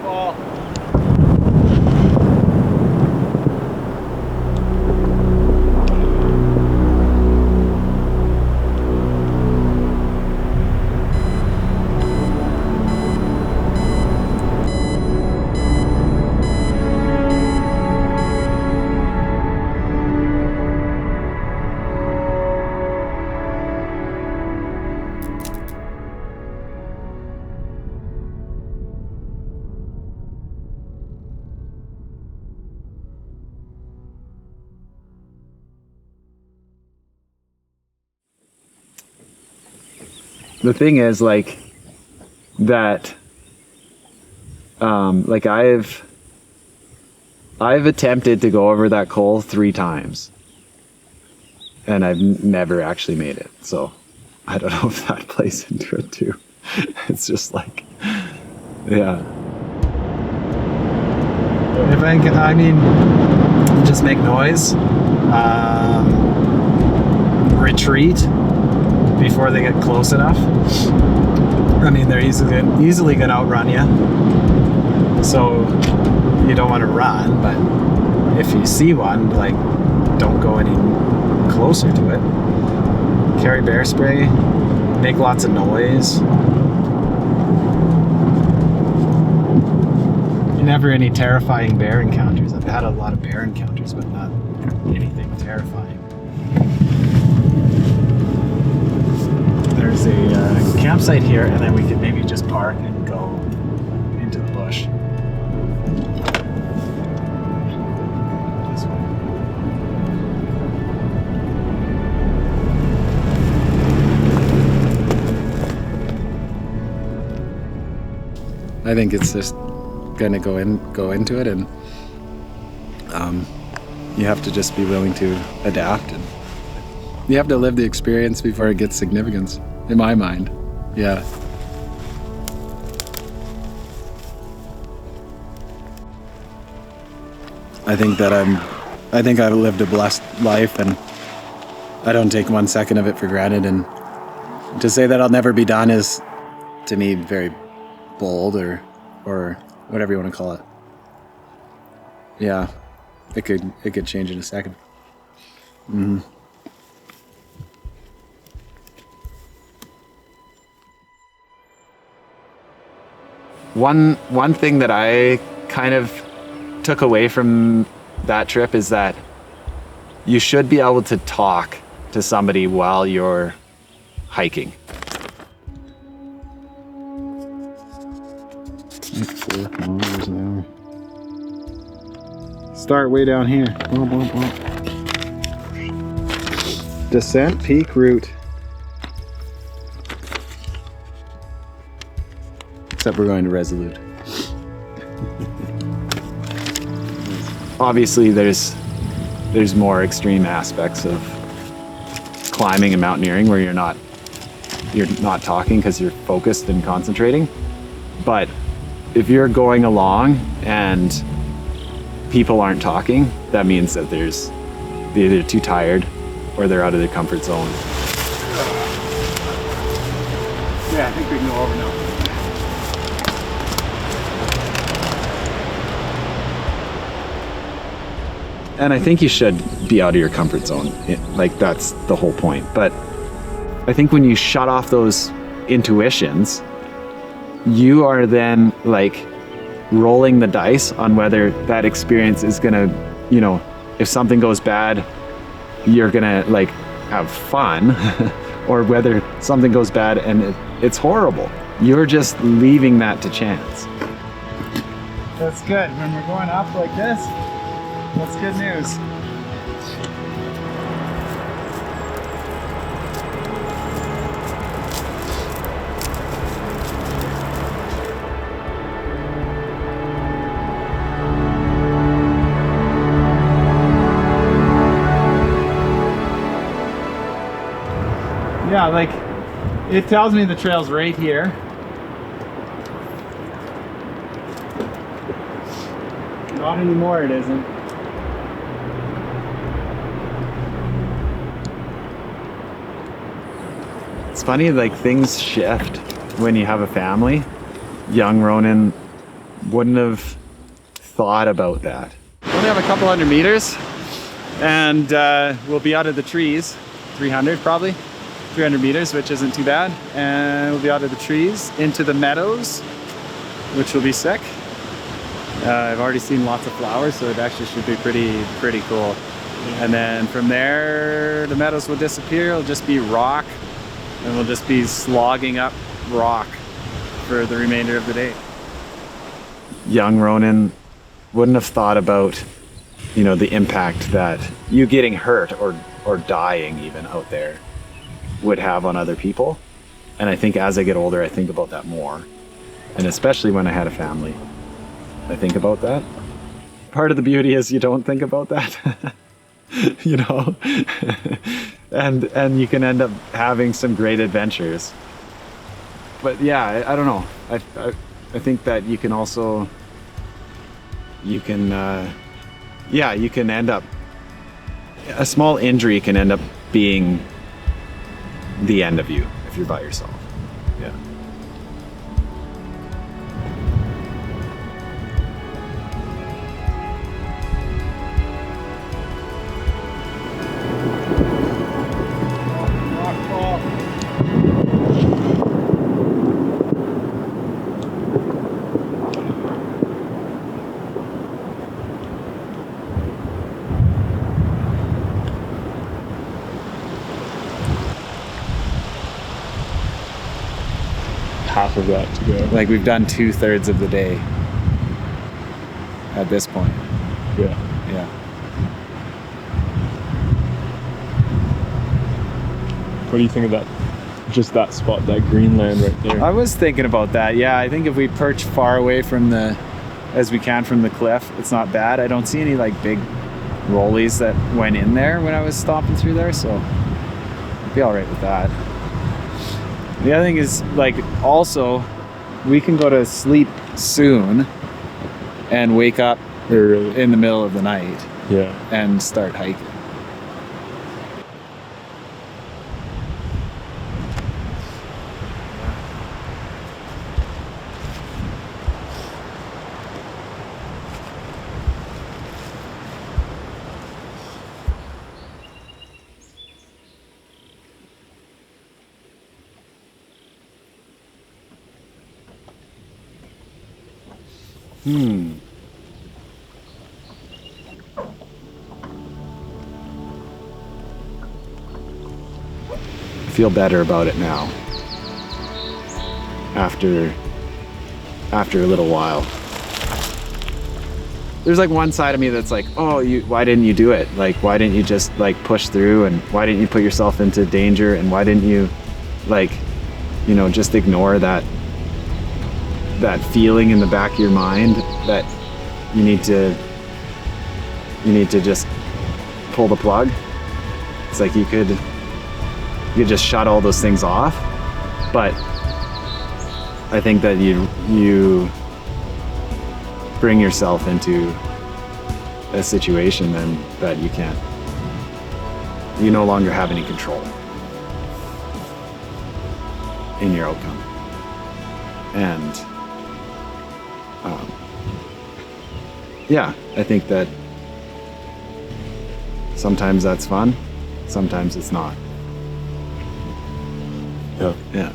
Well. The thing is, like, that, like, I've attempted to go over that col 3 times, and I've never actually made it. So I don't know if that plays into it too. It's just like, yeah. If I mean, just make noise, retreat before they get close enough. I mean, they're easily gonna outrun you, so you don't want to run, but if you see one, like, don't go any closer to it. Carry bear spray, make lots of noise. Never any terrifying bear encounters. I've had a lot of bear encounters, but not anything terrifying. There's a campsite here, and then we could maybe just park and go into the bush. This way. I think it's just gonna go into it, and you have to just be willing to adapt, and you have to live the experience before it gets significance, in my mind. Yeah. I think I've lived a blessed life, and I don't take 1 second of it for granted, and to say that I'll never be done is, to me, very bold, or whatever you want to call it. Yeah, it could change in a second. Mm-hmm. One thing that I kind of took away from that trip is that you should be able to talk to somebody while you're hiking. Like 4 kilometers an hour. Start way down here. Boom, boom, boom. Descent peak route. Except we're going to Resolute. Obviously, there's more extreme aspects of climbing and mountaineering where you're not talking because you're focused and concentrating. But if you're going along and people aren't talking, that means that they're either too tired or they're out of their comfort zone. Yeah, I think we can go over now. And I think you should be out of your comfort zone. Like, that's the whole point. But I think when you shut off those intuitions, you are then, like, rolling the dice on whether that experience is gonna, if something goes bad, you're gonna, like, have fun, or whether something goes bad and it's horrible. You're just leaving that to chance. That's good. When we're going up like this, that's good news. Yeah, like, it tells me the trail's right here. Not anymore, it isn't. It's funny, like, things shift when you have a family. Young Ronan wouldn't have thought about that. We only have a couple hundred meters, and we'll be out of the trees. 300 probably, 300 meters, which isn't too bad. And we'll be out of the trees into the meadows, which will be sick. I've already seen lots of flowers, so it actually should be pretty cool. And then from there, the meadows will disappear. It'll just be rock, and we'll just be slogging up rock for the remainder of the day. Young Ronan wouldn't have thought about, you know, the impact that you getting hurt or dying even out there would have on other people. And I think as I get older, I think about that more. And especially when I had a family, I think about that. Part of the beauty is you don't think about that, you know, and you can end up having some great adventures. But yeah, I don't know. I think that you can also, you can end up, a small injury can end up being the end of you if you're by yourself. Yeah. Half of that to go. Like we've done 2/3 of the day at this point. Yeah. Yeah. What do you think of that? Just that spot, that green land right there. I was thinking about that. Yeah, I think if we perch far away from as we can from the cliff, it's not bad. I don't see any like big rollies that went in there when I was stomping through there, so I'd be all right with that. The other thing is, like, also, we can go to sleep soon and wake up in the middle of the night and start hiking. I feel better about it now. After a little while. There's like one side of me that's like, oh, why didn't you do it? Like, why didn't you just like push through, and why didn't you put yourself into danger, and why didn't you like, you know, just ignore that feeling in the back of your mind that you need to just pull the plug. It's like you could just shut all those things off, but I think that you bring yourself into a situation then that you no longer have any control in your outcome. And yeah, I think that sometimes that's fun, sometimes it's not. Yeah. Yeah.